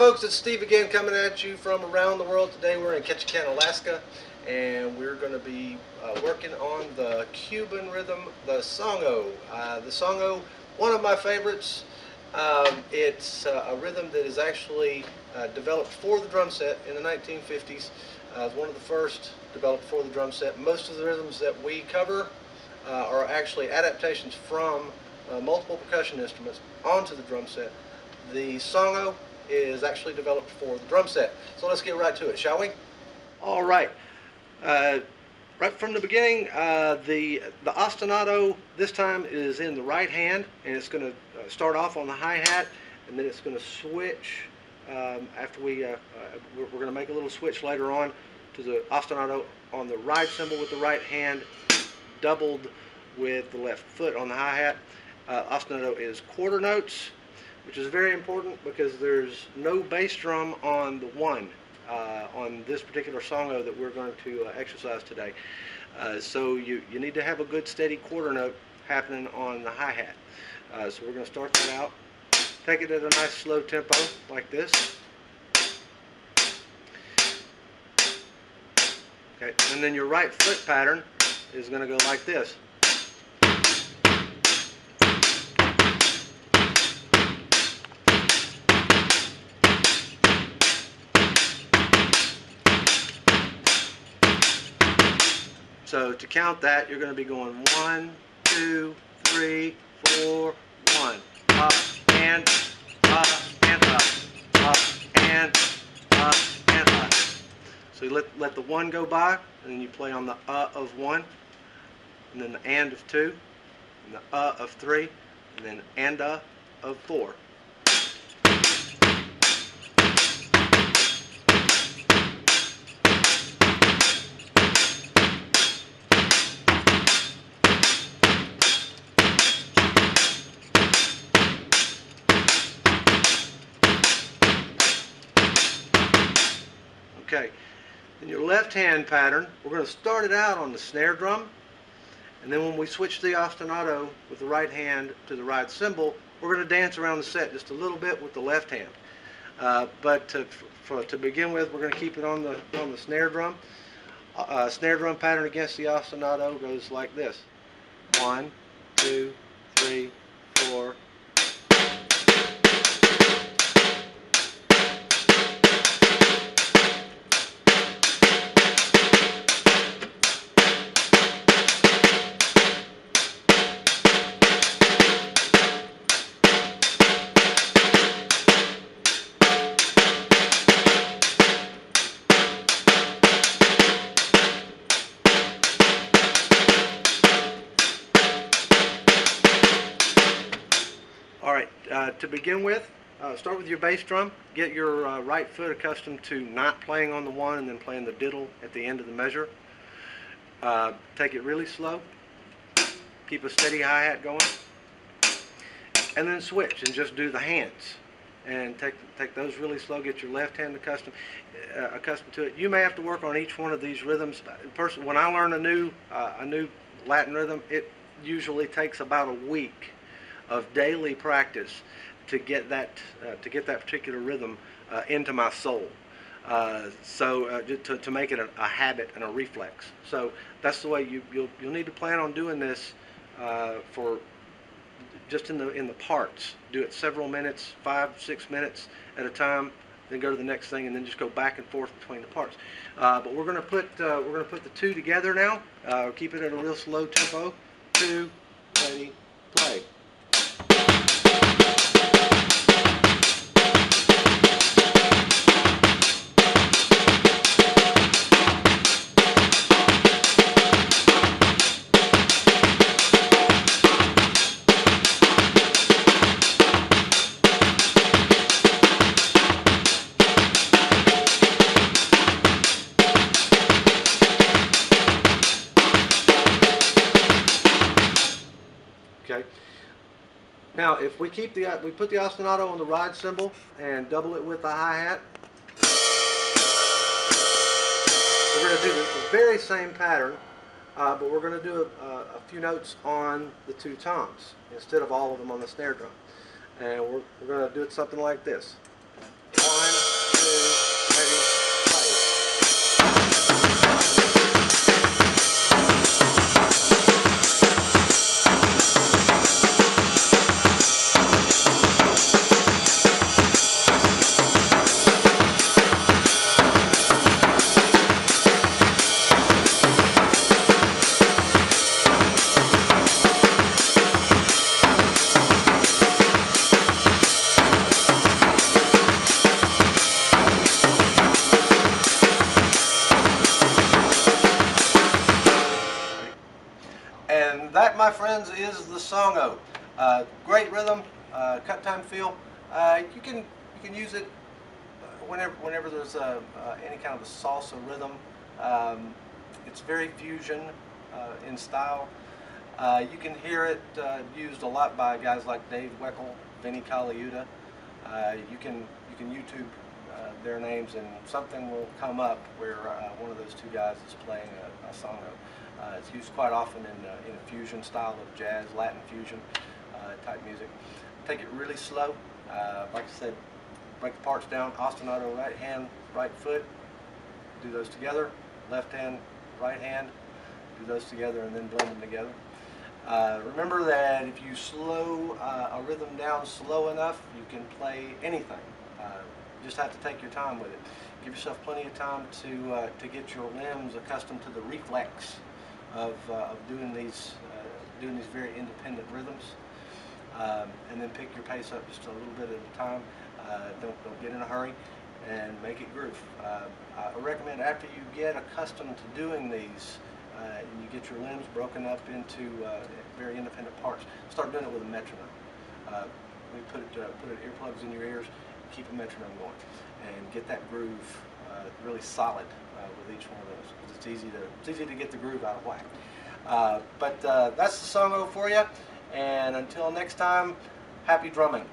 folks, it's Steve again coming at you from around the world. Today we're in Kechikan, Alaska, and we're going to be working on the Cuban rhythm, the Songo. The Songo, one of my favorites. It's a rhythm that is actually developed for the drum set in the 1950s. It's one of the first developed for the drum set. Most of the rhythms that we cover are actually adaptations from multiple percussion instruments onto the drum set. The Songo is actually developed for the drum set. So let's get right to it, shall we? All right. Right from the beginning, the ostinato this time is in the right hand, and it's going to start off on the hi-hat, and then it's going to switch after we're going to make a little switch later on to the ostinato on the ride cymbal with the right hand, doubled with the left foot on the hi-hat. Ostinato is quarter notes, which is very important because there's no bass drum on the one on this particular songo that we're going to exercise today. So you need to have a good steady quarter note happening on the hi-hat. So we're going to start that out. Take it at a nice slow tempo like this. Okay, and then your right foot pattern is going to go like this. So to count that, you're going to be going 1, 2, 3, 4, 1. Up and up and up, up and up and up. So you let the 1 go by, and then you play on the of 1, and then the and of 2, and the of 3, and then and of 4. Okay, in your left hand pattern, we're going to start it out on the snare drum, and then when we switch the ostinato with the right hand to the right cymbal, we're going to dance around the set just a little bit with the left hand. But to begin with, we're going to keep it on the snare drum. Snare drum pattern against the ostinato goes like this: 1, 2, 3, 4. To begin with, start with your bass drum. Get your right foot accustomed to not playing on the 1 and then playing the diddle at the end of the measure. Take it really slow. Keep a steady hi-hat going. And then switch and just do the hands. And take those really slow. Get your left hand accustomed to it. You may have to work on each one of these rhythms. Personally, when I learn a new Latin rhythm, it usually takes about a week of daily practice to get that particular rhythm into my soul. To make it a habit and a reflex. So that's the way you'll need to plan on doing this for just in the parts. Do it several minutes, 5-6 minutes at a time. Then go to the next thing, and then just go back and forth between the parts. But we're going to put the two together now. Keep it at a real slow tempo. 2, ready, play. Okay. Now, if we put the ostinato on the ride cymbal and double it with the hi-hat, we're going to do the very same pattern, but we're going to do a few notes on the 2 toms instead of all of them on the snare drum. And we're going to do it something like this: 1, friends, is the Songo. Great rhythm, cut time feel. You can use it whenever there's any kind of a salsa rhythm. It's very fusion in style. You can hear it used a lot by guys like Dave Weckl, Vinny Colaiuta. You can YouTube their names, and something will come up where one of those two guys is playing a songo. It's used quite often in a fusion style of jazz, Latin fusion type music. Take it really slow. Like I said, break the parts down. Ostinato, right hand, right foot. Do those together. Left hand, right hand. Do those together, and then blend them together. Remember that if you slow a rhythm down slow enough, you can play anything. You just have to take your time with it. Give yourself plenty of time to get your limbs accustomed to the reflex of doing these very independent rhythms, and then pick your pace up just a little bit at a time. Don't get in a hurry, and make it groove. I recommend after you get accustomed to doing these, and you get your limbs broken up into very independent parts, start doing it with a metronome. We put earplugs in your ears, keep a metronome going, and get that groove really solid with each one of those. It's easy to get the groove out of whack. But that's the songo for you. And until next time, happy drumming.